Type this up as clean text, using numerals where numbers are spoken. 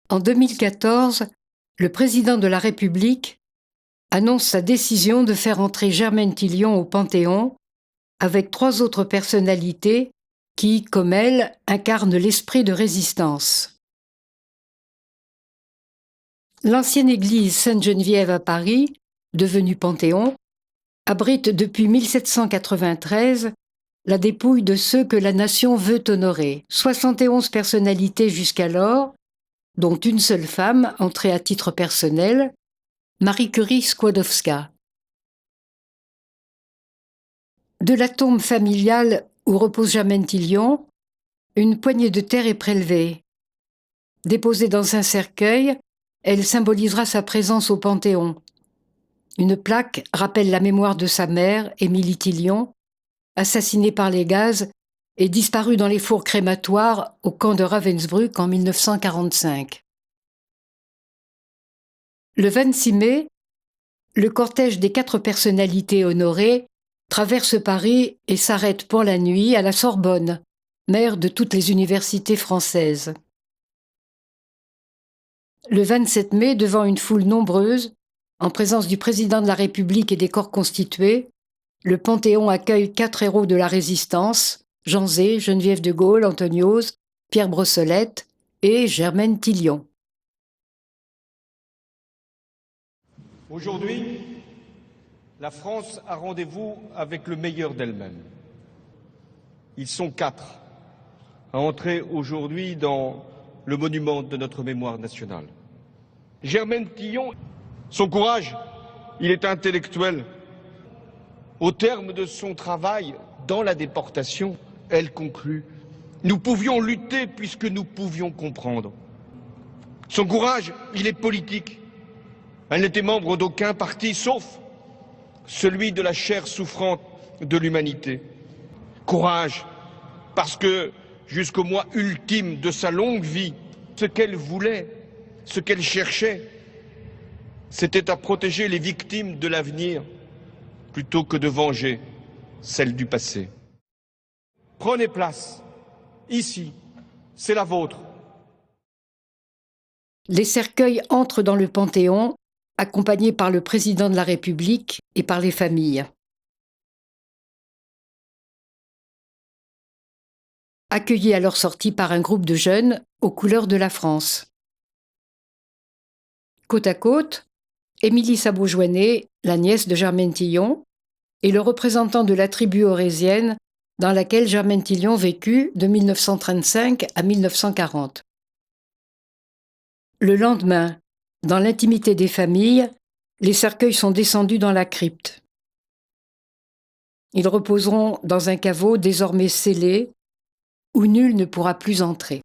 En 2014, le président de la République annonce sa décision de faire entrer Germaine Tillion au Panthéon avec 3 autres personnalités qui, comme elle, incarnent l'esprit de résistance. L'ancienne église Sainte-Geneviève à Paris, devenue Panthéon, abrite depuis 1793 la dépouille de ceux que la nation veut honorer. 71 personnalités jusqu'alors, dont une seule femme, entrée à titre personnel, Marie Curie Skłodowska. De la tombe familiale où repose Germaine Tillion, une poignée de terre est prélevée. Déposée dans un cercueil, elle symbolisera sa présence au Panthéon. Une plaque rappelle la mémoire de sa mère, Émilie Tillion, assassinée par les gaz et disparue dans les fours crématoires au camp de Ravensbrück en 1945. Le 26 mai, le cortège des 4 personnalités honorées traverse Paris et s'arrête pour la nuit à la Sorbonne, mère de toutes les universités françaises. Le 27 mai, devant une foule nombreuse, en présence du président de la République et des corps constitués, le Panthéon accueille 4 héros de la Résistance, Jean Zay, Geneviève de Gaulle, Antoniose, Pierre Brossolette et Germaine Tillion. Aujourd'hui, la France a rendez-vous avec le meilleur d'elle-même. Ils sont 4 à entrer aujourd'hui dans le monument de notre mémoire nationale. Germaine Tillion, son courage, il est intellectuel. Au terme de son travail dans la déportation, elle conclut « Nous pouvions lutter puisque nous pouvions comprendre ». Son courage, il est politique. Elle n'était membre d'aucun parti, sauf celui de la chair souffrante de l'humanité. Courage, parce que jusqu'au mois ultime de sa longue vie, ce qu'elle voulait, ce qu'elle cherchait, c'était à protéger les victimes de l'avenir plutôt que de venger celles du passé. Prenez place, ici, c'est la vôtre. Les cercueils entrent dans le Panthéon, accompagnés par le président de la République et par les familles. Accueillis à leur sortie par un groupe de jeunes aux couleurs de la France. Côte à côte, Émilie Sabot-Joannet, la nièce de Germaine Tillion, et le représentant de la tribu aurésienne dans laquelle Germaine Tillion vécut de 1935 à 1940. Le lendemain, dans l'intimité des familles, les cercueils sont descendus dans la crypte. Ils reposeront dans un caveau désormais scellé, où nul ne pourra plus entrer.